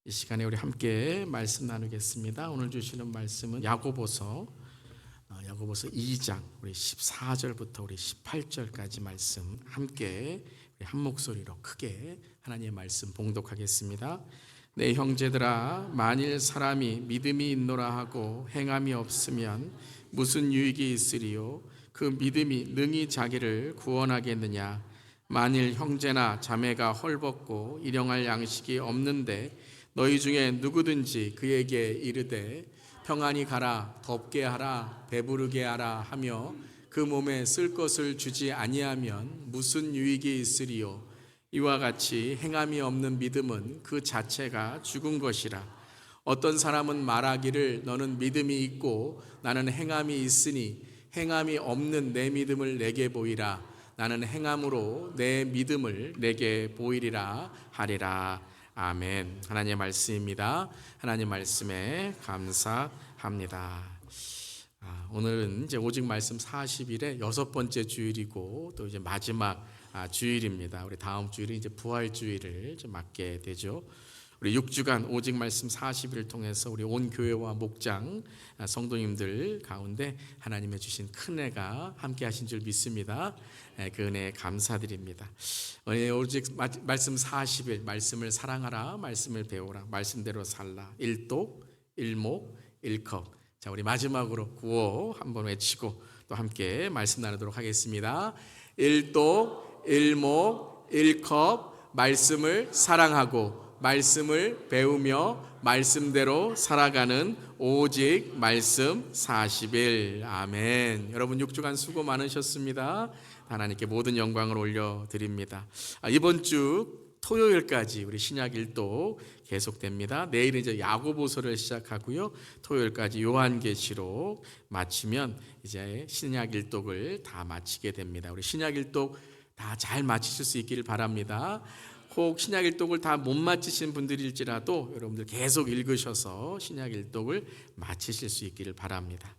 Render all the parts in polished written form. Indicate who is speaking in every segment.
Speaker 1: 이 시간에 우리 함께 말씀 나누겠습니다. 오늘 주시는 말씀은 야고보서 2장 우리 14절부터 우리 18절까지 말씀 함께 한 목소리로 크게 하나님의 말씀 봉독하겠습니다. 내 형제들아, 만일 사람이 믿음이 있노라 하고 행함이 없으면 무슨 유익이 있으리요? 그 믿음이 능히 자기를 구원하겠느냐? 만일 형제나 자매가 헐벗고 일용할 양식이 없는데 너희 중에 누구든지 그에게 이르되 평안히 가라, 덥게 하라, 배부르게 하라 하며 그 몸에 쓸 것을 주지 아니하면 무슨 유익이 있으리요? 이와 같이 행함이 없는 믿음은 그 자체가 죽은 것이라. 어떤 사람은 말하기를 너는 믿음이 있고 나는 행함이 있으니 행함이 없는 내 믿음을 내게 보이라. 나는 행함으로 내 믿음을 내게 보이리라 하리라. 아멘. 하나님의 말씀입니다. 하나님 말씀에 감사합니다. 오늘은 이제 오직 말씀 40일의 6번째 주일이고 또 이제 마지막 주일입니다. 우리 다음 주일은 이제 부활 주일을 맞게 되죠. 우리 6주간 오직 말씀 40일을 통해서 우리 온 교회와 목장 성도님들 가운데 하나님의 주신 큰 은혜가 함께 하신 줄 믿습니다. 그 은혜에 감사드립니다. 오직 말씀 40일, 말씀을 사랑하라, 말씀을 배우라, 말씀대로 살라, 일독, 일목, 일컵. 자, 우리 마지막으로 구호 한번 외치고 또 함께 말씀 나누도록 하겠습니다. 일독, 일목, 일컵, 말씀을 사랑하고 말씀을 배우며 말씀대로 살아가는 오직 말씀 40일. 아멘. 여러분 6주간 수고 많으셨습니다. 하나님께 모든 영광을 올려드립니다. 이번 주 토요일까지 우리 신약 일독 계속됩니다. 내일은 이제 야고보서를 시작하고요. 토요일까지 요한계시록 마치면 이제 신약 일독을 다 마치게 됩니다. 우리 신약 일독 다 잘 마치실 수 있기를 바랍니다. 혹 신약 일독을 다 못 마치신 분들일지라도 여러분들 계속 읽으셔서 신약 일독을 마치실 수 있기를 바랍니다.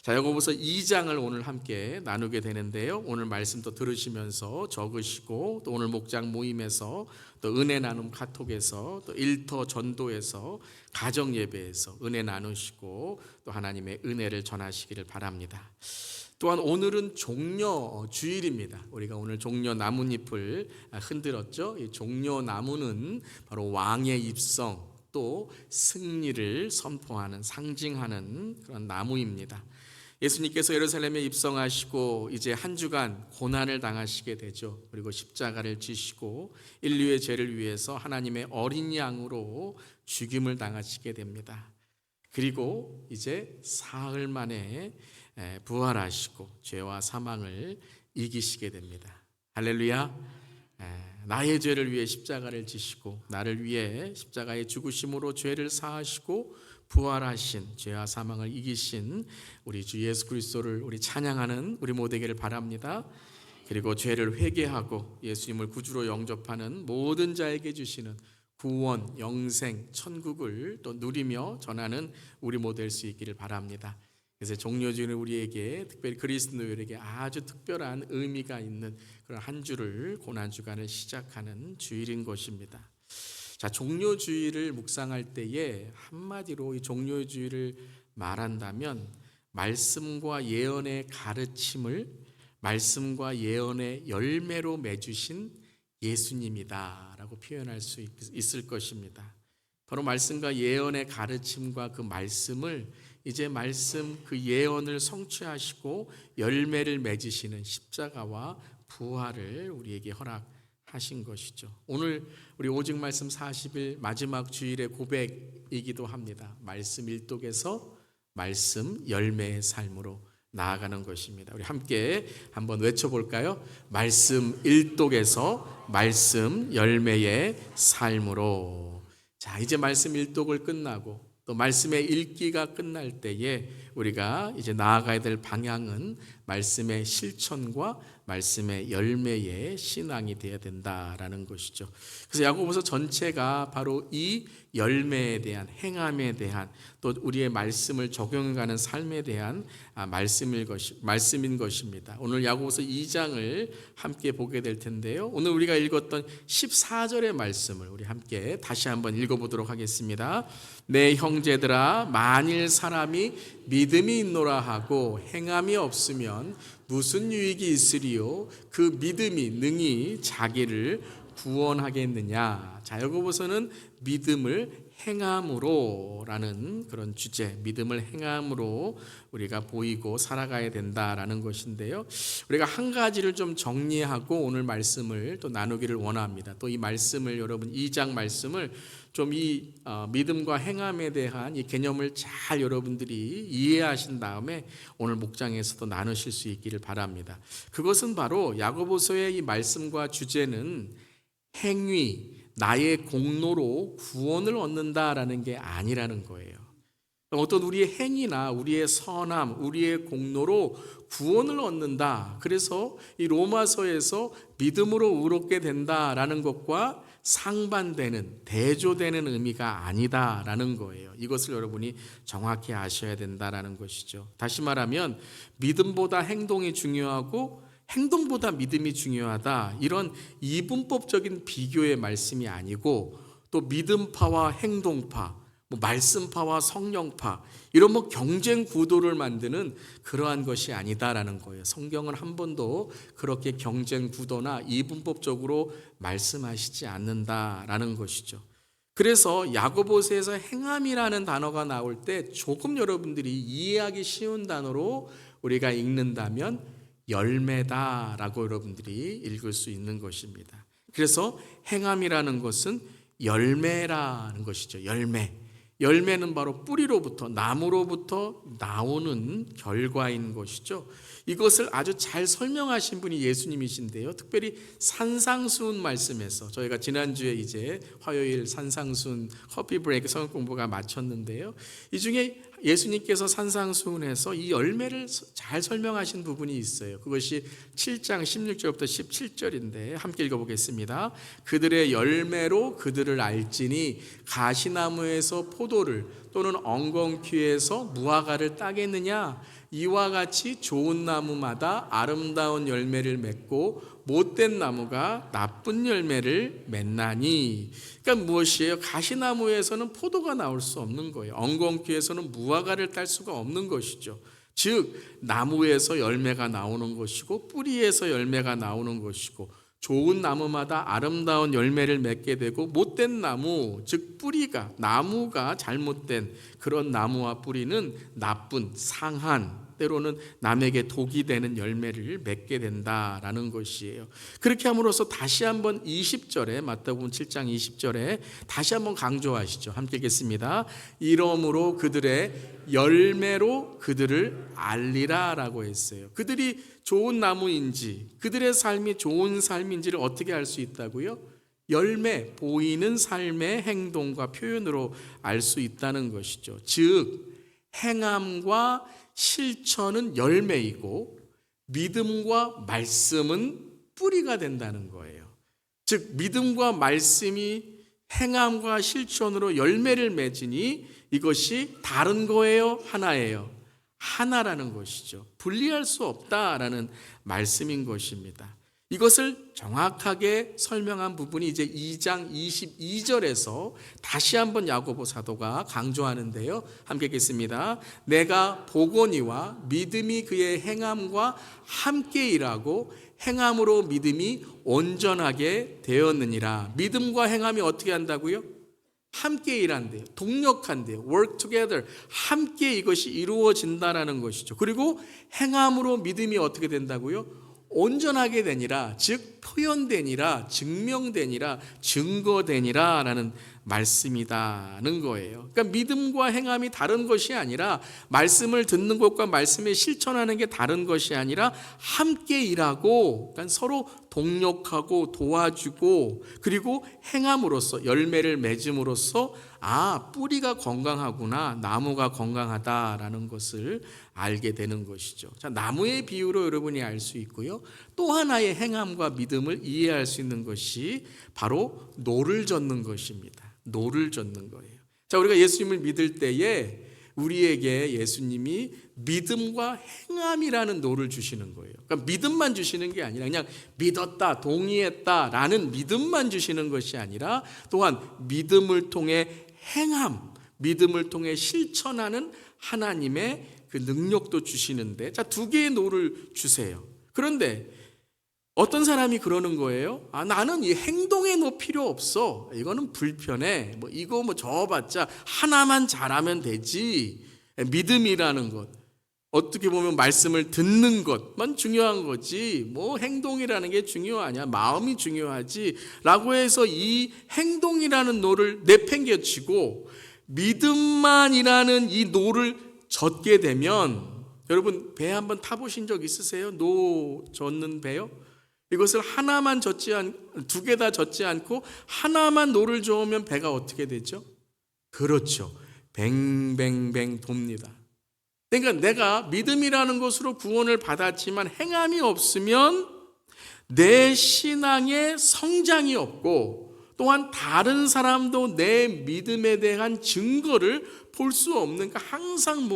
Speaker 1: 자, 야고보서 2장을 오늘 함께 나누게 되는데요. 오늘 말씀도 들으시면서 적으시고 또 오늘 목장 모임에서 또 은혜 나눔 카톡에서 또 일터 전도에서 가정 예배에서 은혜 나누시고 또 하나님의 은혜를 전하시기를 바랍니다. 또한 오늘은 종려 주일입니다. 우리가 오늘 종려 나뭇잎을 흔들었죠. 이 종려 나무는 바로 왕의 입성 또 승리를 선포하는 상징하는 그런 나무입니다. 예수님께서 예루살렘에 입성하시고 이제 한 주간 고난을 당하시게 되죠. 그리고 십자가를 지시고 인류의 죄를 위해서 하나님의 어린 양으로 죽임을 당하시게 됩니다. 그리고 이제 사흘 만에 부활하시고 죄와 사망을 이기시게 됩니다. 할렐루야. 나의 죄를 위해 십자가를 지시고 나를 위해 십자가의 죽으심으로 죄를 사하시고 부활하신 죄와 사망을 이기신 우리 주 예수 그리스도를 우리 찬양하는 우리 모두 되기를 바랍니다. 그리고 죄를 회개하고 예수님을 구주로 영접하는 모든 자에게 주시는 구원, 영생, 천국을 또 누리며 전하는 우리 모두 될 수 있기를 바랍니다. 그래서 종려주일은 우리에게 특별히 그리스도인에게 아주 특별한 의미가 있는 그런 한 주를 고난주간을 시작하는 주일인 것입니다. 자, 종려주일을 묵상할 때에 한마디로 이 종려주일을 말한다면 말씀과 예언의 가르침을 말씀과 예언의 열매로 맺으신 예수님이다라고 표현할 수 있을 것입니다. 바로 말씀과 예언의 가르침과 그 말씀을 이제 말씀 그 예언을 성취하시고 열매를 맺으시는 십자가와 부활을 우리에게 허락하신 것이죠. 오늘 우리 오직 말씀 40일 마지막 주일의 고백이기도 합니다. 말씀 일독에서 말씀 열매의 삶으로 나아가는 것입니다. 우리 함께 한번 외쳐볼까요? 말씀 일독에서 말씀 열매의 삶으로. 자, 이제 말씀 일독을 끝나고 또 말씀의 읽기가 끝날 때에 우리가 이제 나아가야 될 방향은 말씀의 실천과 말씀의 열매의 신앙이 되어야 된다라는 것이죠. 그래서 야고보서 전체가 바로 이 열매에 대한, 행함에 대한, 또 우리의 말씀을 적용해가는 삶에 대한 말씀인 것입니다. 오늘 야고보서 2장을 함께 보게 될 텐데요. 오늘 우리가 읽었던 14절의 말씀을 우리 함께 다시 한번 읽어보도록 하겠습니다. 내 형제들아, 만일 사람이 믿음이 있노라 하고 행함이 없으면 무슨 유익이 있으리요? 그 믿음이 능히 자기를 구원하겠느냐. 자, 야고보서는 믿음을 행함으로라는 그런 주제, 믿음을 행함으로 우리가 보이고 살아가야 된다라는 것인데요. 우리가 한 가지를 좀 정리하고 오늘 말씀을 또 나누기를 원합니다. 또 이 말씀을, 여러분 2장 말씀을 좀 이 믿음과 행함에 대한 이 개념을 잘 여러분들이 이해하신 다음에 오늘 목장에서도 나누실 수 있기를 바랍니다. 그것은 바로 야고보서의 이 말씀과 주제는 행위, 나의 공로로 구원을 얻는다라는 게 아니라는 거예요. 어떤 우리의 행위나 우리의 선함, 우리의 공로로 구원을 얻는다. 그래서 이 로마서에서 믿음으로 의롭게 된다라는 것과 상반되는, 대조되는 의미가 아니다라는 거예요. 이것을 여러분이 정확히 아셔야 된다라는 것이죠. 다시 말하면 믿음보다 행동이 중요하고 행동보다 믿음이 중요하다, 이런 이분법적인 비교의 말씀이 아니고, 또 믿음파와 행동파, 말씀파와 성령파, 이런 경쟁 구도를 만드는 그러한 것이 아니다라는 거예요. 성경은 한 번도 그렇게 경쟁 구도나 이분법적으로 말씀하시지 않는다라는 것이죠. 그래서 야고보서에서 행함이라는 단어가 나올 때 조금 여러분들이 이해하기 쉬운 단어로 우리가 읽는다면 열매다라고 여러분들이 읽을 수 있는 것입니다. 그래서 행함이라는 것은 열매라는 것이죠. 열매는 바로 뿌리로부터, 나무로부터 나오는 결과인 것이죠. 이것을 아주 잘 설명하신 분이 예수님이신데요. 특별히 산상수훈 말씀에서, 저희가 지난주에 이제 화요일 산상수훈 커피 브레이크 성경 공부가 마쳤는데요. 이 중에 예수님께서 산상수훈에서 이 열매를 잘 설명하신 부분이 있어요. 그것이 7장 16절부터 17절인데 함께 읽어보겠습니다. 그들의 열매로 그들을 알지니 가시나무에서 포도를 또는 엉겅퀴에서 무화과를 따겠느냐. 이와 같이 좋은 나무마다 아름다운 열매를 맺고 못된 나무가 나쁜 열매를 맺나니. 그러니까 무엇이에요? 가시나무에서는 포도가 나올 수 없는 거예요. 엉겅퀴에서는 무화과를 딸 수가 없는 것이죠. 즉 나무에서 열매가 나오는 것이고 뿌리에서 열매가 나오는 것이고, 좋은 나무마다 아름다운 열매를 맺게 되고, 못된 나무, 즉 뿌리가, 나무가 잘못된 그런 나무와 뿌리는 나쁜, 상한, 때로는 남에게 독이 되는 열매를 맺게 된다라는 것이에요. 그렇게 함으로써 다시 한번 20절에, 마태복음 7장 20절에 다시 한번 강조하시죠. 함께 읽겠습니다. 이러므로 그들의 열매로 그들을 알리라 라고 했어요. 그들이 좋은 나무인지, 그들의 삶이 좋은 삶인지를 어떻게 알 수 있다고요? 열매, 보이는 삶의 행동과 표현으로 알 수 있다는 것이죠. 즉 행함과 실천은 열매이고 믿음과 말씀은 뿌리가 된다는 거예요. 즉 믿음과 말씀이 행함과 실천으로 열매를 맺으니 이것이 다른 거예요? 하나예요? 하나라는 것이죠. 분리할 수 없다라는 말씀인 것입니다. 이것을 정확하게 설명한 부분이 이제 2장 22절에서 다시 한번 야고보 사도가 강조하는데요. 함께 읽겠습니다. 내가 보거니와 믿음이 그의 행함과 함께 일하고 행함으로 믿음이 온전하게 되었느니라. 믿음과 행함이 어떻게 한다고요? 함께 일한대요. 동력한대요. work together. 함께 이것이 이루어진다라는 것이죠. 그리고 행함으로 믿음이 어떻게 된다고요? 온전하게 되니라, 즉 표현되니라, 증명되니라, 증거되니라 라는 말씀이다는 거예요. 그러니까 믿음과 행함이 다른 것이 아니라, 말씀을 듣는 것과 말씀에 실천하는 게 다른 것이 아니라 함께 일하고, 그러니까 서로 동력하고 도와주고 그리고 행함으로써 열매를 맺음으로써 뿌리가 건강하구나, 나무가 건강하다라는 것을 알게 되는 것이죠. 자, 나무의 비유로 여러분이 알 수 있고요. 또 하나의 행함과 믿음을 이해할 수 있는 것이 바로 노를 젓는 것입니다. 노를 젓는 거예요. 자, 우리가 예수님을 믿을 때에 우리에게 예수님이 믿음과 행함이라는 노를 주시는 거예요. 그러니까 믿음만 주시는 게 아니라 그냥 믿었다, 동의했다라는 믿음만 주시는 것이 아니라 또한 믿음을 통해 행함, 믿음을 통해 실천하는 하나님의 그 능력도 주시는데, 자, 두 개의 노를 주세요. 그런데 어떤 사람이 그러는 거예요. 나는 이 행동의 노 필요 없어. 이거는 불편해. 이거 저어봤자 하나만 잘하면 되지. 믿음이라는 것, 어떻게 보면 말씀을 듣는 것만 중요한 거지 행동이라는 게 중요하냐, 마음이 중요하지 라고 해서 이 행동이라는 노를 내팽개치고 믿음만이라는 이 노를 젓게 되면, 여러분 배 한번 타보신 적 있으세요? 노 젓는 배요? 이것을 하나만 두 개 다 젓지 않고 하나만 노를 저으면 배가 어떻게 되죠? 그렇죠, 뱅뱅뱅 돕니다. 그러니까 내가 믿음이라는 것으로 구원을 받았지만 행함이 없으면 내 신앙의 성장이 없고, 또한 다른 사람도 내 믿음에 대한 증거를 볼 수 없는, 그러니까 항상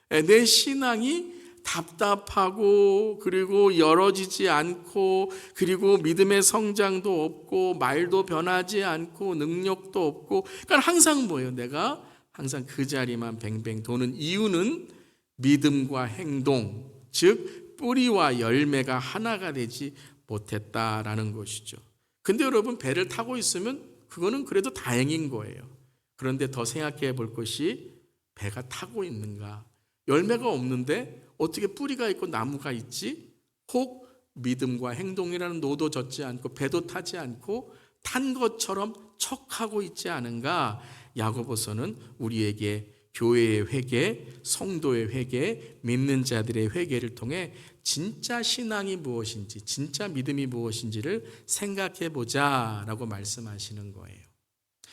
Speaker 1: 내 신앙이 답답하고 그리고 열어지지 않고 그리고 믿음의 성장도 없고 말도 변하지 않고 능력도 없고, 그러니까 항상 내가 항상 그 자리만 뱅뱅 도는 이유는 믿음과 행동, 즉 뿌리와 열매가 하나가 되지 못했다라는 것이죠. 근데 여러분, 배를 타고 있으면 그거는 그래도 다행인 거예요. 그런데 더 생각해 볼 것이, 배가 타고 있는가? 열매가 없는데 어떻게 뿌리가 있고 나무가 있지? 혹 믿음과 행동이라는 노도 젓지 않고 배도 타지 않고 탄 것처럼 척하고 있지 않은가? 야고보서는 우리에게 교회의 회개, 성도의 회개, 믿는 자들의 회개를 통해 진짜 신앙이 무엇인지, 진짜 믿음이 무엇인지를 생각해 보자라고 말씀하시는 거예요.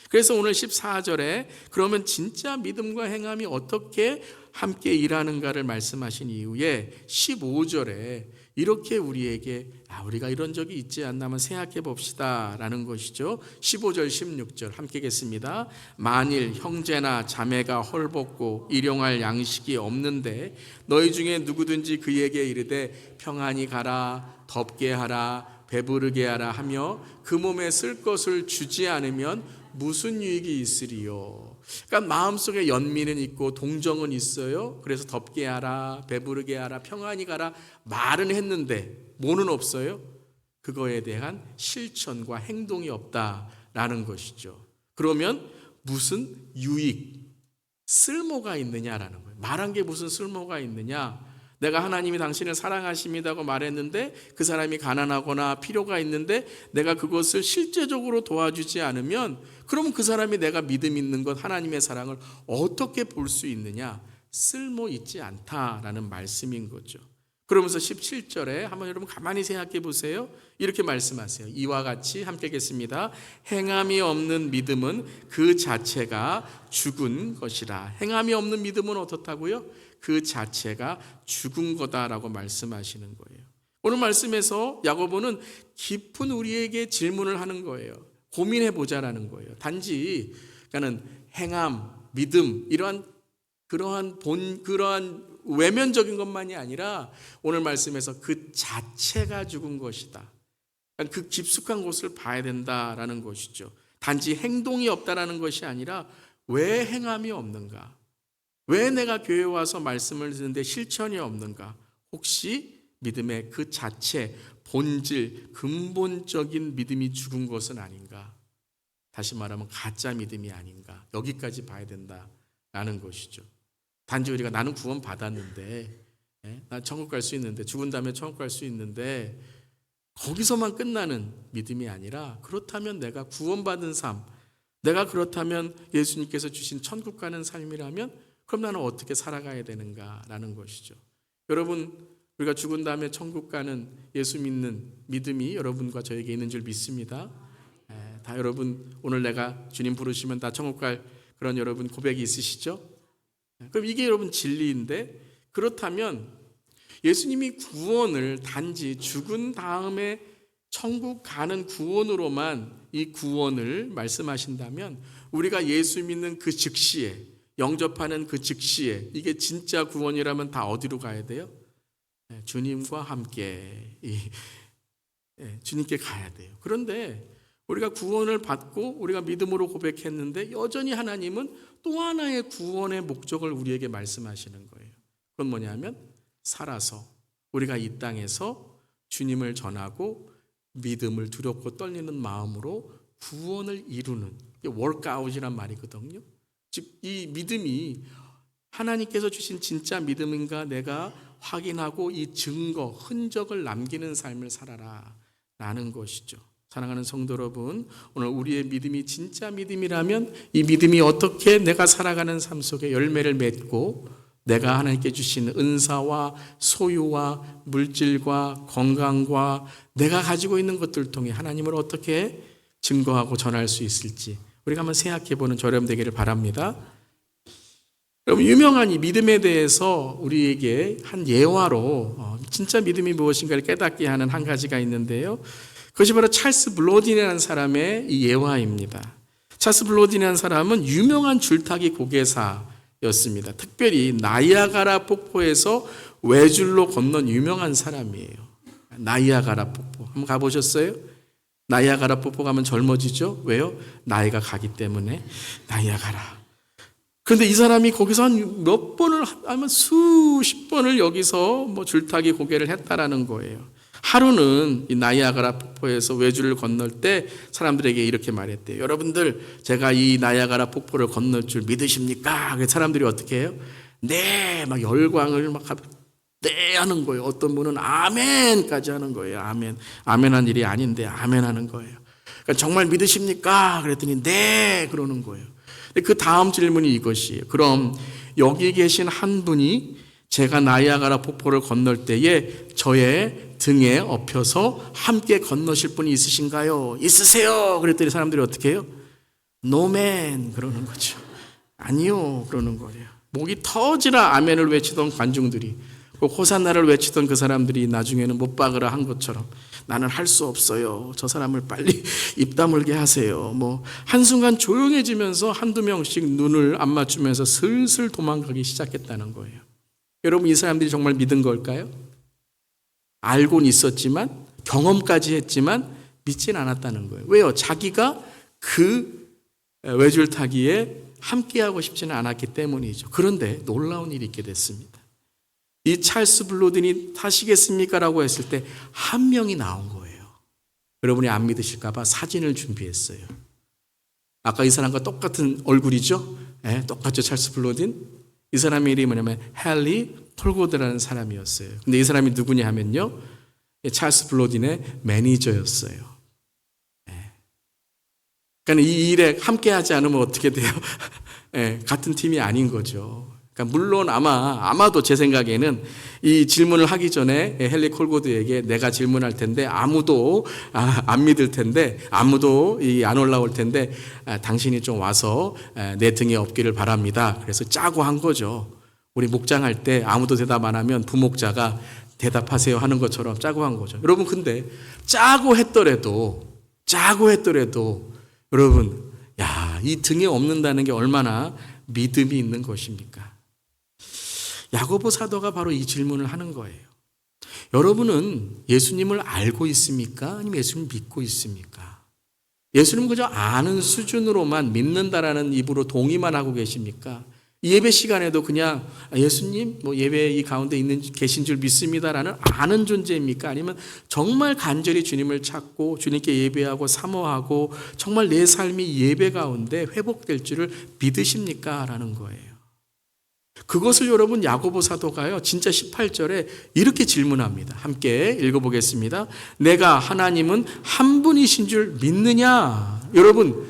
Speaker 1: 그래서 오늘 14절에 그러면 진짜 믿음과 행함이 어떻게 함께 일하는가를 말씀하신 이후에 15절에 이렇게 우리에게 우리가 이런 적이 있지 않나 한번 생각해 봅시다 라는 것이죠. 15절 16절 함께 읽겠습니다. 만일 형제나 자매가 헐벗고 일용할 양식이 없는데 너희 중에 누구든지 그에게 이르되 평안히 가라, 덥게 하라, 배부르게 하라 하며 그 몸에 쓸 것을 주지 않으면 무슨 유익이 있으리요? 그러니까 마음속에 연민은 있고 동정은 있어요. 그래서 덥게 하라, 배부르게 하라, 평안히 가라 말은 했는데 뭐는 없어요? 그거에 대한 실천과 행동이 없다라는 것이죠. 그러면 무슨 유익, 쓸모가 있느냐라는 거예요. 말한 게 무슨 쓸모가 있느냐? 내가 하나님이 당신을 사랑하십니다고 말했는데 그 사람이 가난하거나 필요가 있는데 내가 그것을 실제적으로 도와주지 않으면, 그러면 그 사람이 내가 믿음 있는 것, 하나님의 사랑을 어떻게 볼 수 있느냐? 쓸모 있지 않다라는 말씀인 거죠. 그러면서 17절에 한번 여러분 가만히 생각해 보세요. 이렇게 말씀하세요. 이와 같이 함께 읽겠습니다. 행함이 없는 믿음은 그 자체가 죽은 것이라. 행함이 없는 믿음은 어떻다고요? 그 자체가 죽은 거다라고 말씀하시는 거예요. 오늘 말씀에서 야고보는 깊은 우리에게 질문을 하는 거예요. 고민해 보자라는 거예요. 단지 그러니까는 행함, 믿음 그러한 외면적인 것만이 아니라 오늘 말씀에서 그 자체가 죽은 것이다. 그러니까 그 깊숙한 곳을 봐야 된다라는 것이죠. 단지 행동이 없다라는 것이 아니라 왜 행함이 없는가? 왜 내가 교회에 와서 말씀을 듣는데 실천이 없는가? 혹시 믿음의 그 자체, 본질, 근본적인 믿음이 죽은 것은 아닌가? 다시 말하면 가짜 믿음이 아닌가? 여기까지 봐야 된다라는 것이죠. 단지 우리가 나는 구원 받았는데, 난 천국 갈 수 있는데, 죽은 다음에 천국 갈 수 있는데 거기서만 끝나는 믿음이 아니라, 그렇다면 내가 구원받은 삶, 내가 그렇다면 예수님께서 주신 천국 가는 삶이라면 그럼 나는 어떻게 살아가야 되는가라는 것이죠. 여러분, 우리가 죽은 다음에 천국 가는 예수 믿는 믿음이 여러분과 저에게 있는 줄 믿습니다. 다 여러분 오늘 내가 주님 부르시면 다 천국 갈 그런 여러분 고백이 있으시죠? 그럼 이게 여러분 진리인데, 그렇다면 예수님이 구원을 단지 죽은 다음에 천국 가는 구원으로만 이 구원을 말씀하신다면, 우리가 예수 믿는 그 즉시에, 영접하는 그 즉시에 이게 진짜 구원이라면 다 어디로 가야 돼요? 주님과 함께 주님께 가야 돼요. 그런데 우리가 구원을 받고 우리가 믿음으로 고백했는데 여전히 하나님은 또 하나의 구원의 목적을 우리에게 말씀하시는 거예요. 그건 뭐냐면 살아서 우리가 이 땅에서 주님을 전하고 믿음을 두렵고 떨리는 마음으로 구원을 이루는, 이게 월크아웃이란 말이거든요. 즉 이 믿음이 하나님께서 주신 진짜 믿음인가 내가 확인하고 이 증거, 흔적을 남기는 삶을 살아라 라는 것이죠. 사랑하는 성도 여러분, 오늘 우리의 믿음이 진짜 믿음이라면 이 믿음이 어떻게 내가 살아가는 삶 속에 열매를 맺고 내가 하나님께 주신 은사와 소유와 물질과 건강과 내가 가지고 있는 것들을 통해 하나님을 어떻게 증거하고 전할 수 있을지 우리가 한번 생각해보는 저렴 되기를 바랍니다. 여러분, 유명한 이 믿음에 대해서 우리에게 한 예화로 진짜 믿음이 무엇인가를 깨닫게 하는 한 가지가 있는데요. 그것이 바로 찰스 블로딘이라는 사람의 이 예화입니다. 찰스 블로딘이라는 사람은 유명한 줄타기 고개사였습니다. 특별히 나이아가라 폭포에서 외줄로 건넌 유명한 사람이에요. 나이아가라 폭포 한번 가보셨어요? 나이아가라 폭포 가면 젊어지죠? 왜요? 나이가 가기 때문에. 나이아가라. 그런데 이 사람이 거기서 한 몇 번을, 아마 수십 번을 여기서 뭐 줄타기 고개를 했다라는 거예요. 하루는 이 나이아가라 폭포에서 외줄을 건널 때 사람들에게 이렇게 말했대요. 여러분들, 제가 이 나이아가라 폭포를 건널 줄 믿으십니까? 사람들이 어떻게 해요? 네, 막 열광을 막 네 하는 거예요. 어떤 분은 아멘까지 하는 거예요. 아멘. 아멘한 일이 아닌데 아멘 하는 거예요. 그러니까 정말 믿으십니까? 그랬더니 네 그러는 거예요. 그 다음 질문이 이것이에요. 그럼 여기 계신 한 분이 제가 나이아가라 폭포를 건널 때에 저의 등에 엎혀서 함께 건너실 분이 있으신가요? 있으세요. 그랬더니 사람들이 어떻게 해요? 노맨 그러는 거죠. 아니요 그러는 거예요. 목이 터지라 아멘을 외치던 관중들이, 호산나를 외치던 그 사람들이 나중에는 못 박으라 한 것처럼 나는 할 수 없어요. 저 사람을 빨리 입 다물게 하세요. 뭐 한순간 조용해지면서 한두 명씩 눈을 안 맞추면서 슬슬 도망가기 시작했다는 거예요. 여러분, 이 사람들이 정말 믿은 걸까요? 알고는 있었지만, 경험까지 했지만 믿진 않았다는 거예요. 왜요? 자기가 그 외줄타기에 함께하고 싶지는 않았기 때문이죠. 그런데 놀라운 일이 있게 됐습니다. 이 찰스 블로딘이 타시겠습니까? 라고 했을 때 한 명이 나온 거예요. 여러분이 안 믿으실까 봐 사진을 준비했어요. 아까 이 사람과 똑같은 얼굴이죠? 네, 똑같죠. 찰스 블로딘. 이 사람의 이름이 뭐냐면 헨리 콜고드라는 사람이었어요. 근데 이 사람이 누구냐 하면요, 찰스 블로딘의 매니저였어요. 네. 그러니까 이 일에 함께하지 않으면 어떻게 돼요? 네, 같은 팀이 아닌 거죠. 그러니까 물론 아마도 제 생각에는 이 질문을 하기 전에 헨리 콜고드에게 내가 질문할 텐데 아무도 안 믿을 텐데, 아무도 안 올라올 텐데 당신이 좀 와서 내 등에 엎기를 바랍니다. 그래서 짜고 한 거죠. 우리 목장할 때 아무도 대답 안 하면 부목자가 대답하세요 하는 것처럼 짜고 한 거죠. 여러분, 근데 짜고 했더라도 여러분, 이 등에 엎는다는 게 얼마나 믿음이 있는 것입니까? 야고보 사도가 바로 이 질문을 하는 거예요. 여러분은 예수님을 알고 있습니까? 아니면 예수님을 믿고 있습니까? 예수님 그저 아는 수준으로만 믿는다라는 입으로 동의만 하고 계십니까? 예배 시간에도 그냥 예수님 뭐 예배 이 가운데 계신 줄 믿습니다라는 아는 존재입니까? 아니면 정말 간절히 주님을 찾고 주님께 예배하고 사모하고 정말 내 삶이 예배 가운데 회복될 줄을 믿으십니까? 라는 거예요. 그것을 여러분 야고보 사도가요 진짜 18절에 이렇게 질문합니다. 함께 읽어보겠습니다. 내가 하나님은 한 분이신 줄 믿느냐? 여러분,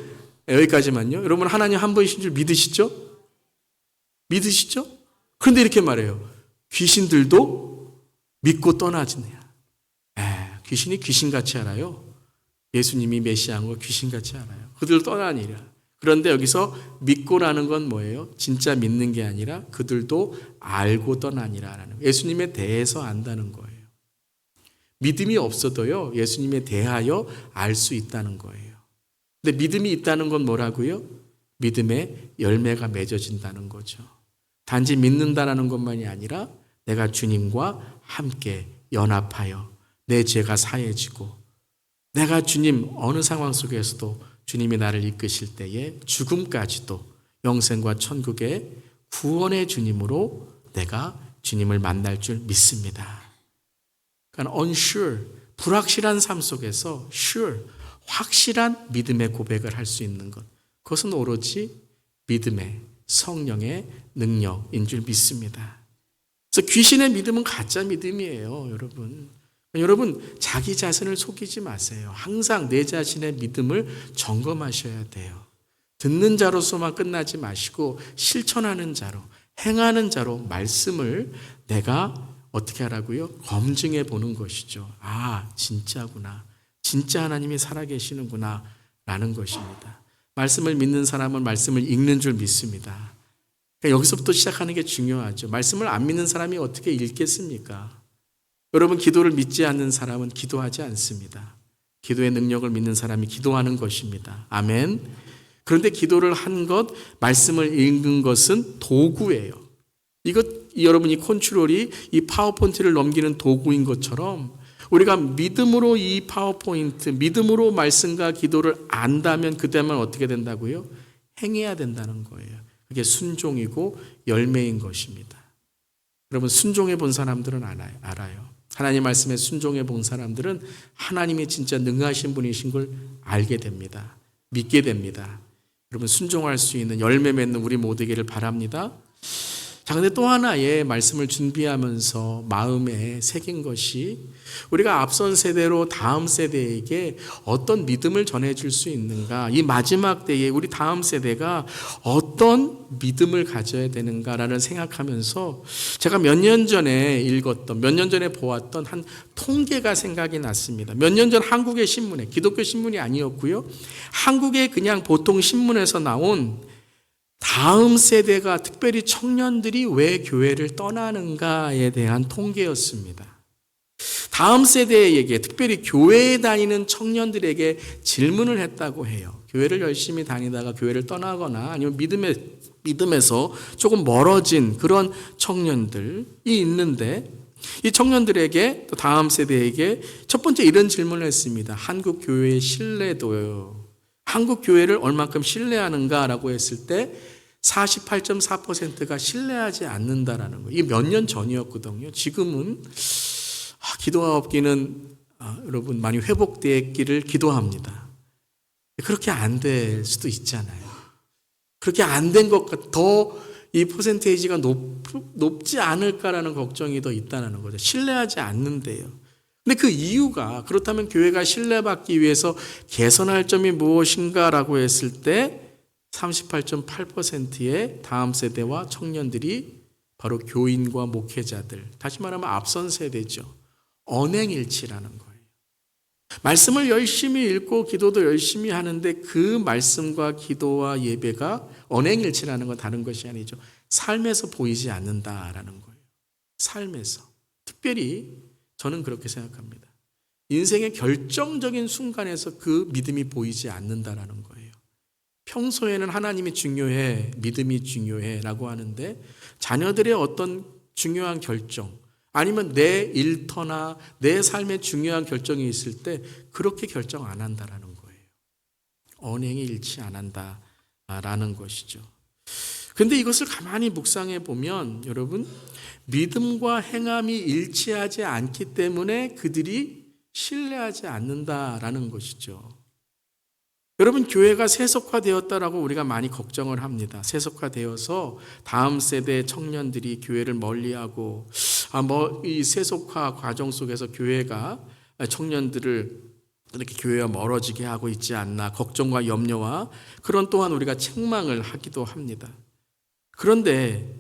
Speaker 1: 여기까지만요. 여러분, 하나님 한 분이신 줄 믿으시죠? 그런데 이렇게 말해요. 귀신들도 믿고 떠나지냐. 귀신이 귀신같이 알아요. 예수님이 메시아인 거 귀신같이 알아요. 그들 떠나니라. 그런데 여기서 믿고라는 건 뭐예요? 진짜 믿는 게 아니라 그들도 알고 떠나니라라는 거예요. 예수님에 대해서 안다는 거예요. 믿음이 없어도요, 예수님에 대하여 알 수 있다는 거예요. 근데 믿음이 있다는 건 뭐라고요? 믿음의 열매가 맺어진다는 거죠. 단지 믿는다라는 것만이 아니라 내가 주님과 함께 연합하여 내 죄가 사해지고 내가 주님 어느 상황 속에서도 주님이 나를 이끄실 때에 죽음까지도 영생과 천국의 구원의 주님으로 내가 주님을 만날 줄 믿습니다. 그러니까 unsure, 불확실한 삶 속에서 sure, 확실한 믿음의 고백을 할 수 있는 것. 그것은 오로지 믿음의 성령의 능력인 줄 믿습니다. 그래서 귀신의 믿음은 가짜 믿음이에요, 여러분. 여러분, 자기 자신을 속이지 마세요. 항상 내 자신의 믿음을 점검하셔야 돼요. 듣는 자로서만 끝나지 마시고 실천하는 자로, 행하는 자로 말씀을 내가 어떻게 하라고요? 검증해 보는 것이죠. 진짜구나. 진짜 하나님이 살아계시는구나 라는 것입니다. 말씀을 믿는 사람은 말씀을 읽는 줄 믿습니다. 그러니까 여기서부터 시작하는 게 중요하죠. 말씀을 안 믿는 사람이 어떻게 읽겠습니까? 여러분, 기도를 믿지 않는 사람은 기도하지 않습니다. 기도의 능력을 믿는 사람이 기도하는 것입니다. 아멘. 그런데 기도를 한 것, 말씀을 읽는 것은 도구예요. 여러분이 컨트롤이 이 파워포인트를 넘기는 도구인 것처럼 우리가 믿음으로 이 파워포인트, 믿음으로 말씀과 기도를 안다면 그때만 어떻게 된다고요? 행해야 된다는 거예요. 그게 순종이고 열매인 것입니다. 여러분, 순종해 본 사람들은 알아요. 하나님 말씀에 순종해 본 사람들은 하나님이 진짜 능하신 분이신 걸 알게 됩니다. 믿게 됩니다. 여러분, 순종할 수 있는 열매 맺는 우리 모두에게를 바랍니다. 자, 근데 또 하나의 말씀을 준비하면서 마음에 새긴 것이 우리가 앞선 세대로 다음 세대에게 어떤 믿음을 전해줄 수 있는가, 이 마지막 때에 우리 다음 세대가 어떤 믿음을 가져야 되는가라는 생각하면서 제가 몇 년 전에 보았던 한 통계가 생각이 났습니다. 몇 년 전 한국의 신문에, 기독교 신문이 아니었고요, 한국의 그냥 보통 신문에서 나온 다음 세대가, 특별히 청년들이 왜 교회를 떠나는가에 대한 통계였습니다. 다음 세대에게, 특별히 교회에 다니는 청년들에게 질문을 했다고 해요. 교회를 열심히 다니다가 교회를 떠나거나 아니면 믿음에서 조금 멀어진 그런 청년들이 있는데, 이 청년들에게, 또 다음 세대에게 첫 번째 이런 질문을 했습니다. 한국 교회의 신뢰도요. 한국 교회를 얼만큼 신뢰하는가라고 했을 때 48.4%가 신뢰하지 않는다라는 거예요. 이게 몇 년 전이었거든요. 지금은 기도가 없기는 여러분 많이 회복되기를 기도합니다. 그렇게 안 될 수도 있잖아요. 그렇게 안 된 것 같아 더 이 퍼센테이지가 높지 않을까라는 걱정이 더 있다는 거죠. 신뢰하지 않는데요. 근데 그 이유가, 그렇다면 교회가 신뢰받기 위해서 개선할 점이 무엇인가라고 했을 때 38.8%의 다음 세대와 청년들이 바로 교인과 목회자들, 다시 말하면 앞선 세대죠. 언행일치라는 거예요. 말씀을 열심히 읽고 기도도 열심히 하는데 그 말씀과 기도와 예배가 언행일치라는 건 다른 것이 아니죠. 삶에서 보이지 않는다라는 거예요. 삶에서. 특별히 저는 그렇게 생각합니다. 인생의 결정적인 순간에서 그 믿음이 보이지 않는다라는 거예요. 평소에는 하나님이 중요해, 믿음이 중요해 라고 하는데 자녀들의 어떤 중요한 결정, 아니면 내 일터나 내 삶에 중요한 결정이 있을 때 그렇게 결정 안 한다라는 거예요. 언행이 일치 안 한다라는 것이죠. 그런데 이것을 가만히 묵상해 보면 여러분, 믿음과 행함이 일치하지 않기 때문에 그들이 신뢰하지 않는다라는 것이죠. 여러분, 교회가 세속화되었다라고 우리가 많이 걱정을 합니다. 세속화되어서 다음 세대 청년들이 교회를 멀리하고 이 세속화 과정 속에서 교회가 청년들을 이렇게 교회와 멀어지게 하고 있지 않나 걱정과 염려와 그런 또한 우리가 책망을 하기도 합니다. 그런데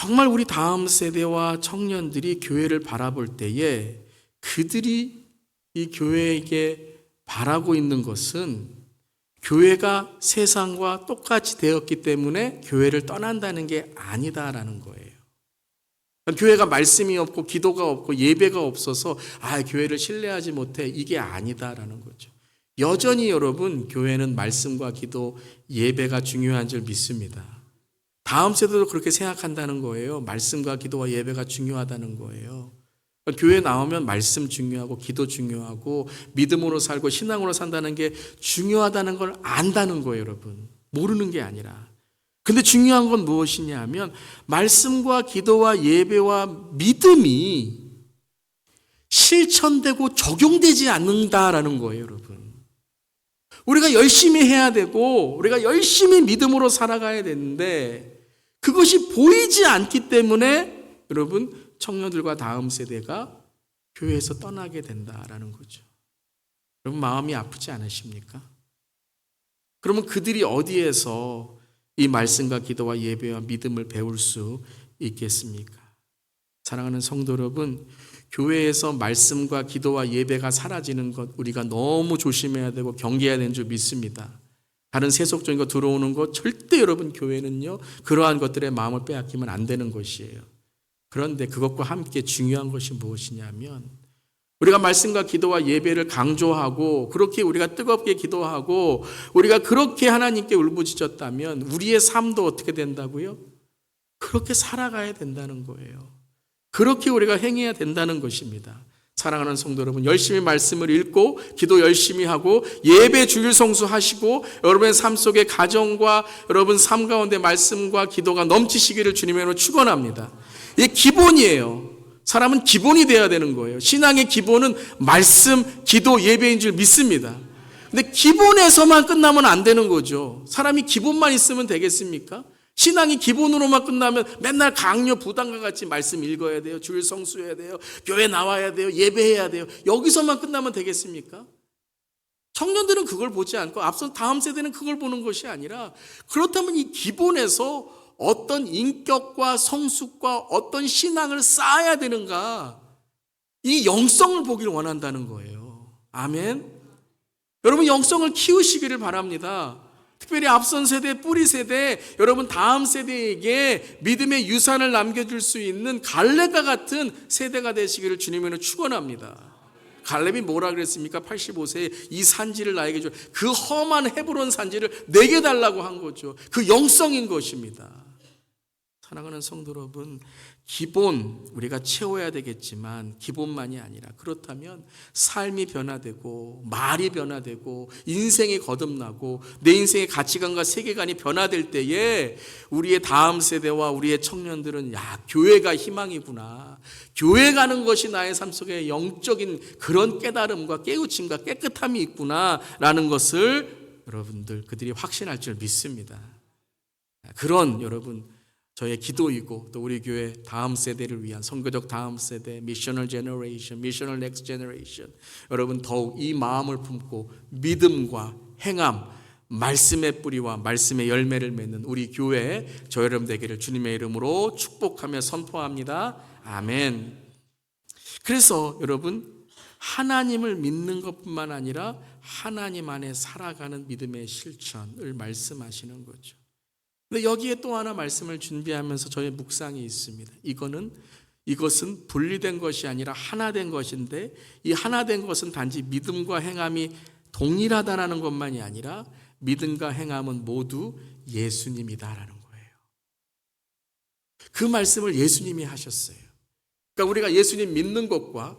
Speaker 1: 정말 우리 다음 세대와 청년들이 교회를 바라볼 때에 그들이 이 교회에게 바라고 있는 것은 교회가 세상과 똑같이 되었기 때문에 교회를 떠난다는 게 아니다라는 거예요. 교회가 말씀이 없고 기도가 없고 예배가 없어서 교회를 신뢰하지 못해, 이게 아니다라는 거죠. 여전히 여러분, 교회는 말씀과 기도, 예배가 중요한 줄 믿습니다. 다음 세대도 그렇게 생각한다는 거예요. 말씀과 기도와 예배가 중요하다는 거예요. 교회 나오면 말씀 중요하고 기도 중요하고 믿음으로 살고 신앙으로 산다는 게 중요하다는 걸 안다는 거예요, 여러분. 모르는 게 아니라. 근데 중요한 건 무엇이냐 하면 말씀과 기도와 예배와 믿음이 실천되고 적용되지 않는다라는 거예요, 여러분. 우리가 열심히 해야 되고 우리가 열심히 믿음으로 살아가야 되는데 그것이 보이지 않기 때문에 여러분, 청년들과 다음 세대가 교회에서 떠나게 된다라는 거죠. 여러분, 마음이 아프지 않으십니까? 그러면 그들이 어디에서 이 말씀과 기도와 예배와 믿음을 배울 수 있겠습니까? 사랑하는 성도 여러분, 교회에서 말씀과 기도와 예배가 사라지는 것 우리가 너무 조심해야 되고 경계해야 되는 줄 믿습니다. 다른 세속적인 거 들어오는 것 절대 여러분, 교회는요 그러한 것들의 마음을 빼앗기면 안 되는 것이에요. 그런데 그것과 함께 중요한 것이 무엇이냐면 우리가 말씀과 기도와 예배를 강조하고 그렇게 우리가 뜨겁게 기도하고 우리가 그렇게 하나님께 울부짖었다면 우리의 삶도 어떻게 된다고요? 그렇게 살아가야 된다는 거예요. 그렇게 우리가 행해야 된다는 것입니다. 사랑하는 성도 여러분, 열심히 말씀을 읽고 기도 열심히 하고 예배 주일 성수하시고 여러분의 삶 속에 가정과 여러분 삶 가운데 말씀과 기도가 넘치시기를 주님으로 축원합니다. 이게 기본이에요. 사람은 기본이 돼야 되는 거예요. 신앙의 기본은 말씀, 기도, 예배인 줄 믿습니다. 근데 기본에서만 끝나면 안 되는 거죠. 사람이 기본만 있으면 되겠습니까? 신앙이 기본으로만 끝나면 맨날 강요 부담과 같이 말씀 읽어야 돼요. 주일 성수해야 돼요. 교회 나와야 돼요. 예배해야 돼요. 여기서만 끝나면 되겠습니까? 청년들은 그걸 보지 않고 앞선 다음 세대는 그걸 보는 것이 아니라 그렇다면 이 기본에서 어떤 인격과 성숙과 어떤 신앙을 쌓아야 되는가, 이 영성을 보기를 원한다는 거예요. 아멘. 여러분, 영성을 키우시기를 바랍니다. 특별히 앞선 세대, 뿌리 세대, 여러분 다음 세대에게 믿음의 유산을 남겨줄 수 있는 갈렙과 같은 세대가 되시기를 주님으로 축원합니다. 갈렙이 뭐라 그랬습니까? 85세에 이 산지를 나에게 줘. 그 험한 헤브론 산지를 내게 달라고 한 거죠. 그 영성인 것입니다. 사랑하는 성도 여러분, 기본 우리가 채워야 되겠지만 기본만이 아니라 그렇다면 삶이 변화되고 말이 변화되고 인생이 거듭나고 내 인생의 가치관과 세계관이 변화될 때에 우리의 다음 세대와 우리의 청년들은 교회가 희망이구나, 교회 가는 것이 나의 삶 속에 영적인 그런 깨달음과 깨우침과 깨끗함이 있구나 라는 것을 여러분들 그들이 확신할 줄 믿습니다. 그런 여러분 저의 기도이고 또 우리 교회 다음 세대를 위한 선교적 다음 세대, 미셔널 제너레이션, 미셔널 넥스트 제너레이션, 여러분 더욱 이 마음을 품고 믿음과 행함, 말씀의 뿌리와 말씀의 열매를 맺는 우리 교회 저 여러분 되기를 주님의 이름으로 축복하며 선포합니다. 아멘. 그래서 여러분, 하나님을 믿는 것뿐만 아니라 하나님 안에 살아가는 믿음의 실천을 말씀하시는 거죠. 근데 여기에 또 하나 말씀을 준비하면서 저의 묵상이 있습니다. 이것은 분리된 것이 아니라 하나 된 것인데 이 하나 된 것은 단지 믿음과 행함이 동일하다라는 것만이 아니라 믿음과 행함은 모두 예수님이다라는 거예요. 그 말씀을 예수님이 하셨어요. 그러니까 우리가 예수님 믿는 것과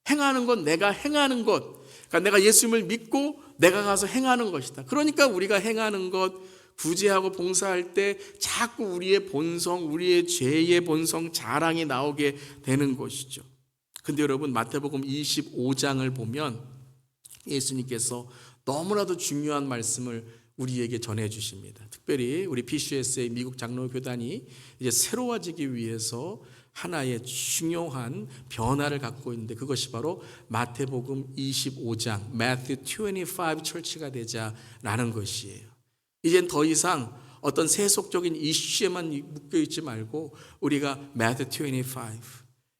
Speaker 1: 행하는 것, 내가 행하는 것, 그러니까 내가 예수님을 믿고 내가 가서 행하는 것이다. 그러니까 우리가 행하는 것, 구제하고 봉사할 때 자꾸 우리의 본성, 우리의 죄의 본성, 자랑이 나오게 되는 것이죠. 근데 여러분, 마태복음 25장을 보면 예수님께서 너무나도 중요한 말씀을 우리에게 전해주십니다. 특별히 우리 PCSA 미국 장로교단이 이제 새로워지기 위해서 하나의 중요한 변화를 갖고 있는데 그것이 바로 마태복음 25장, Matthew 25 철치가 되자라는 것이에요. 이젠 더 이상 어떤 세속적인 이슈에만 묶여있지 말고 우리가 Matthew 25,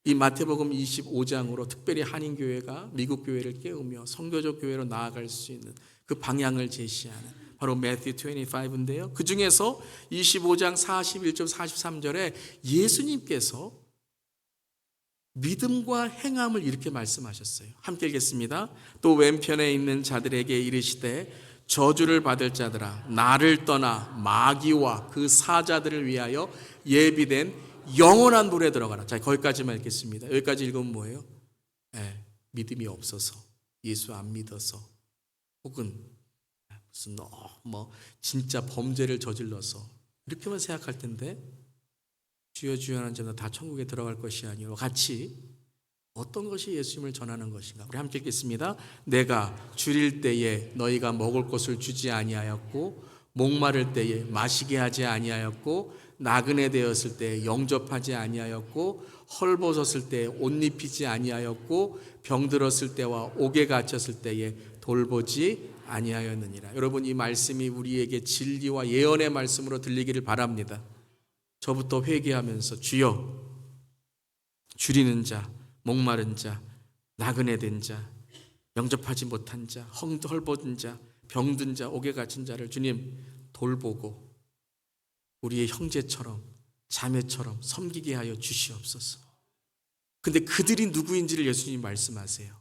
Speaker 1: 이 마태복음 25장으로 특별히 한인교회가 미국 교회를 깨우며 선교적 교회로 나아갈 수 있는 그 방향을 제시하는 바로 Matthew 25인데요. 그 중에서 25장 41절 43절에 예수님께서 믿음과 행함을 이렇게 말씀하셨어요. 함께 읽겠습니다. 또 왼편에 있는 자들에게 이르시되 저주를 받을 자들아 나를 떠나 마귀와 그 사자들을 위하여 예비된 영원한 불에 들어가라. 자, 거기까지만 읽겠습니다. 여기까지 읽으면 뭐예요? 믿음이 없어서, 예수 안 믿어서, 혹은 무슨 진짜 범죄를 저질러서 이렇게만 생각할 텐데, 주여 주여 하는 자는 다 천국에 들어갈 것이 아니요 같이 어떤 것이 예수님을 전하는 것인가? 우리 함께 읽겠습니다. 내가 줄일 때에 너희가 먹을 것을 주지 아니하였고 목마를 때에 마시게 하지 아니하였고 나그네 되었을 때에 영접하지 아니하였고 헐벗었을 때에 옷 입히지 아니하였고 병들었을 때와 옥에 갇혔을 때에 돌보지 아니하였느니라. 여러분, 이 말씀이 우리에게 진리와 예언의 말씀으로 들리기를 바랍니다. 저부터 회개하면서 주여, 줄이는 자, 목마른 자, 나그네 된 자, 영접하지 못한 자, 헐벗은 자, 병든 자, 옥에 갇힌 자를 주님 돌보고 우리의 형제처럼 자매처럼 섬기게 하여 주시옵소서. 근데 그들이 누구인지를 예수님이 말씀하세요.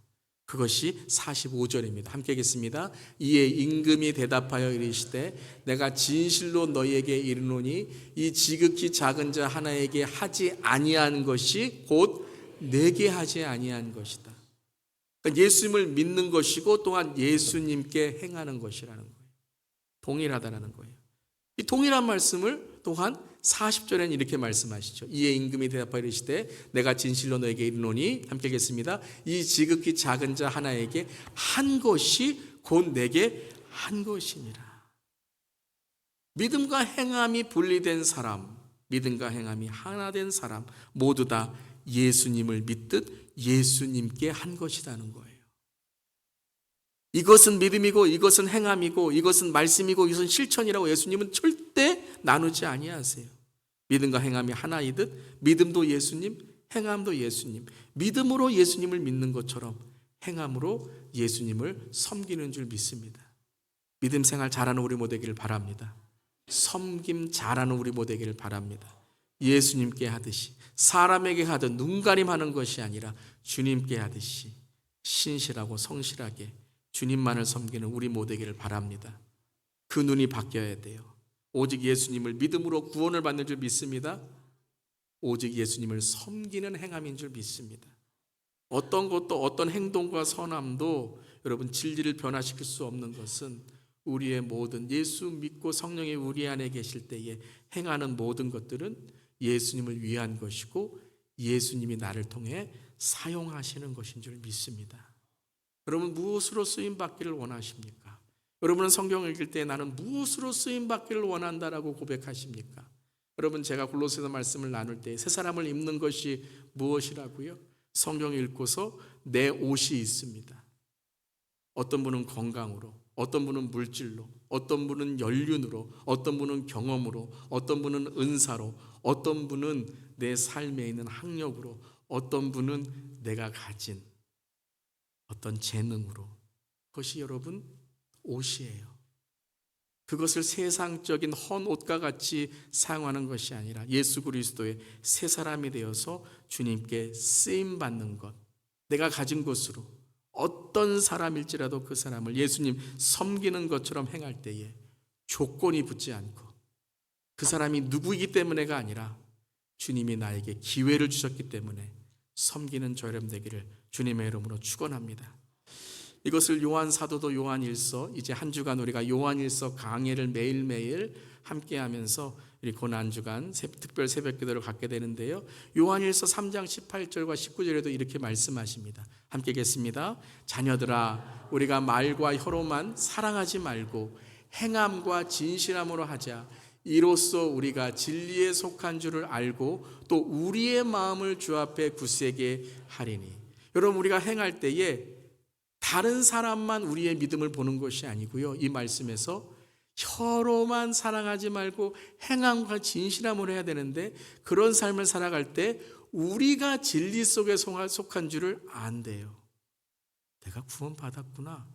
Speaker 1: 그것이 45절입니다. 함께 읽겠습니다. 이에 임금이 대답하여 이르시되 내가 진실로 너희에게 이르노니 이 지극히 작은 자 하나에게 하지 아니한 것이 곧 내게 하지 아니한 것이다. 그러니까 예수님을 믿는 것이고 또한 예수님께 행하는 것이라는 거예요. 동일하다라는 거예요. 이 동일한 말씀을 또한 40절에는 이렇게 말씀하시죠. 이에 임금이 대답하여 이르시되 내가 진실로 너에게 이르노니 함께 읽겠습니다. 이 지극히 작은 자 하나에게 한 것이 곧 내게 한 것이니라. 믿음과 행함이 분리된 사람, 믿음과 행함이 하나 된 사람 모두 다 예수님을 믿듯 예수님께 한 것이라는 거예요. 이것은 믿음이고 이것은 행함이고 이것은 말씀이고 이것은 실천이라고 예수님은 절대 나누지 아니하세요. 믿음과 행함이 하나이듯 믿음도 예수님, 행함도 예수님. 믿음으로 예수님을 믿는 것처럼 행함으로 예수님을 섬기는 줄 믿습니다. 믿음 생활 잘하는 우리 모두 되기를 바랍니다. 섬김 잘하는 우리 모두 되기를 바랍니다. 예수님께 하듯이 사람에게 하듯 눈가림하는 것이 아니라 주님께 하듯이 신실하고 성실하게 주님만을 섬기는 우리 모두 되기를 바랍니다. 그 눈이 바뀌어야 돼요. 오직 예수님을 믿음으로 구원을 받는 줄 믿습니다. 오직 예수님을 섬기는 행함인 줄 믿습니다. 어떤 것도 어떤 행동과 선함도 여러분 진리를 변화시킬 수 없는 것은 우리의 모든 예수 믿고 성령이 우리 안에 계실 때에 행하는 모든 것들은 예수님을 위한 것이고 예수님이 나를 통해 사용하시는 것인 줄 믿습니다. 여러분, 무엇으로 쓰임받기를 원하십니까? 여러분은 성경을 읽을 때 나는 무엇으로 쓰임받기를 원한다라고 고백하십니까? 여러분, 제가 골로새서 말씀을 나눌 때 새 사람을 입는 것이 무엇이라고요? 성경을 읽고서 내 옷이 있습니다. 어떤 분은 건강으로, 어떤 분은 물질로, 어떤 분은 연륜으로, 어떤 분은 경험으로, 어떤 분은 은사로, 어떤 분은 내 삶에 있는 학력으로, 어떤 분은 내가 가진 어떤 재능으로. 그것이 여러분 옷이에요. 그것을 세상적인 헌 옷과 같이 사용하는 것이 아니라 예수 그리스도의 새 사람이 되어서 주님께 쓰임받는 것, 내가 가진 것으로 어떤 사람일지라도 그 사람을 예수님 섬기는 것처럼 행할 때에 조건이 붙지 않고 그 사람이 누구이기 때문에가 아니라 주님이 나에게 기회를 주셨기 때문에 섬기는 저 여러분 되기를 주님의 이름으로 축원합니다. 이것을 요한 사도도 요한일서, 이제 한 주간 우리가 요한일서 강해를 매일매일 함께하면서 우리 고난주간 특별 새벽기도를 갖게 되는데요. 요한일서 3장 18절과 19절에도 이렇게 말씀하십니다. 함께 읽겠습니다. 자녀들아, 우리가 말과 혀로만 사랑하지 말고 행함과 진실함으로 하자. 이로써 우리가 진리에 속한 줄을 알고 또 우리의 마음을 주 앞에 굳세게 하리니. 여러분, 우리가 행할 때에 다른 사람만 우리의 믿음을 보는 것이 아니고요. 이 말씀에서 혀로만 사랑하지 말고 행함과 진실함으로 해야 되는데, 그런 삶을 살아갈 때 우리가 진리 속에 속한 줄을 안대요. 내가 구원받았구나,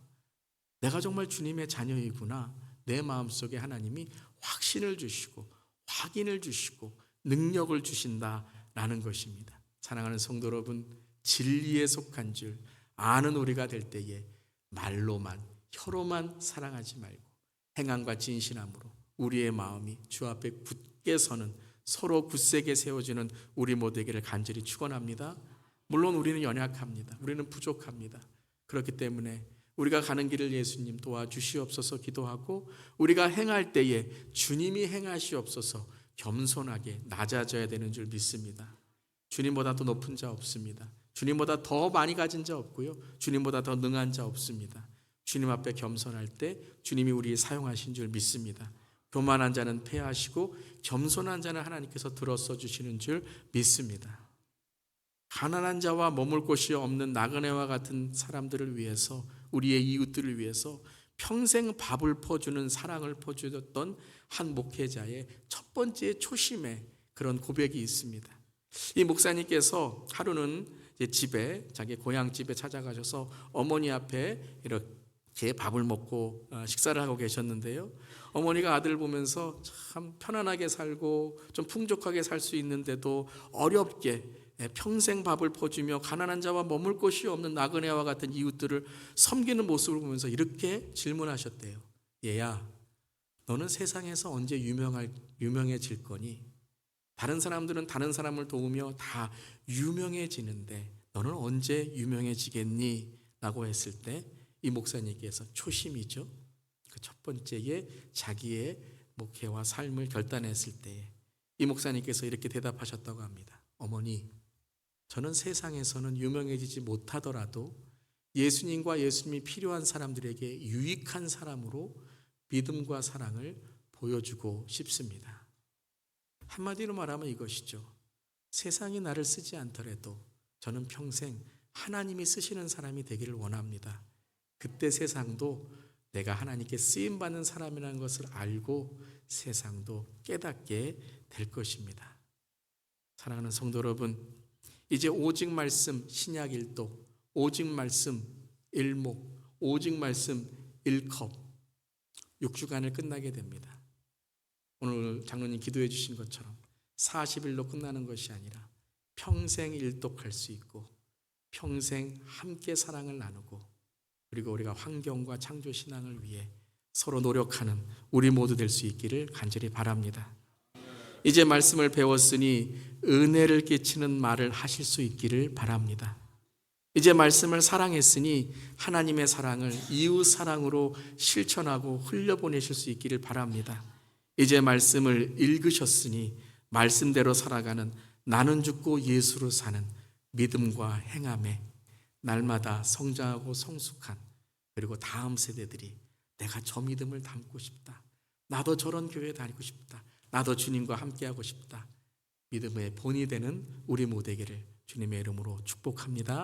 Speaker 1: 내가 정말 주님의 자녀이구나, 내 마음속에 하나님이 확신을 주시고 확인을 주시고 능력을 주신다라는 것입니다. 사랑하는 성도 여러분, 진리에 속한 줄 아는 우리가 될 때에 말로만, 혀로만 사랑하지 말고 행함과 진실함으로 우리의 마음이 주 앞에 굳게 서는, 서로 굳세게 세워지는 우리 모두에게를 간절히 축원합니다. 물론 우리는 연약합니다. 우리는 부족합니다. 그렇기 때문에 우리가 가는 길을 예수님 도와주시옵소서 기도하고, 우리가 행할 때에 주님이 행하시옵소서 겸손하게 낮아져야 되는 줄 믿습니다. 주님보다 더 높은 자 없습니다. 주님보다 더 많이 가진 자 없고요, 주님보다 더 능한 자 없습니다. 주님 앞에 겸손할 때 주님이 우리 사용하신 줄 믿습니다. 교만한 자는 패하시고 겸손한 자는 하나님께서 들어서 주시는 줄 믿습니다. 가난한 자와 머물 곳이 없는 나그네와 같은 사람들을 위해서, 우리의 이웃들을 위해서 평생 밥을 퍼주는 사랑을 퍼주었던 한 목회자의 첫 번째 초심의 그런 고백이 있습니다. 이 목사님께서 하루는 집에, 자기 고향집에 찾아가셔서 어머니 앞에 이렇게 밥을 먹고 식사를 하고 계셨는데요, 어머니가 아들을 보면서 참 편안하게 살고 좀 풍족하게 살 수 있는데도 어렵게 평생 밥을 퍼주며 가난한 자와 머물 곳이 없는 나그네와 같은 이웃들을 섬기는 모습을 보면서 이렇게 질문하셨대요. 얘야, 너는 세상에서 언제 유명해질 거니? 다른 사람들은 다른 사람을 도우며 다 유명해지는데 너는 언제 유명해지겠니? 라고 했을 때 이 목사님께서 초심이죠, 그 첫 번째에 자기의 목회와 삶을 결단했을 때 이 목사님께서 이렇게 대답하셨다고 합니다. 어머니, 저는 세상에서는 유명해지지 못하더라도 예수님과 예수님이 필요한 사람들에게 유익한 사람으로 믿음과 사랑을 보여주고 싶습니다. 한마디로 말하면 이것이죠. 세상이 나를 쓰지 않더라도 저는 평생 하나님이 쓰시는 사람이 되기를 원합니다. 그때 세상도 내가 하나님께 쓰임받는 사람이라는 것을 알고 세상도 깨닫게 될 것입니다. 사랑하는 성도 여러분, 이제 오직 말씀 신약 1도, 오직 말씀 1목, 오직 말씀 1컵 6주간을 끝나게 됩니다. 오늘 장로님 기도해 주신 것처럼 40일로 끝나는 것이 아니라 평생 일독할 수 있고 평생 함께 사랑을 나누고, 그리고 우리가 환경과 창조 신앙을 위해 서로 노력하는 우리 모두 될 수 있기를 간절히 바랍니다. 이제 말씀을 배웠으니 은혜를 끼치는 말을 하실 수 있기를 바랍니다. 이제 말씀을 사랑했으니 하나님의 사랑을 이웃 사랑으로 실천하고 흘려보내실 수 있기를 바랍니다. 이제 말씀을 읽으셨으니 말씀대로 살아가는, 나는 죽고 예수로 사는 믿음과 행함에 날마다 성장하고 성숙한, 그리고 다음 세대들이 내가 저 믿음을 담고 싶다, 나도 저런 교회에 다니고 싶다, 나도 주님과 함께하고 싶다, 믿음의 본이 되는 우리 모두에게를 주님의 이름으로 축복합니다.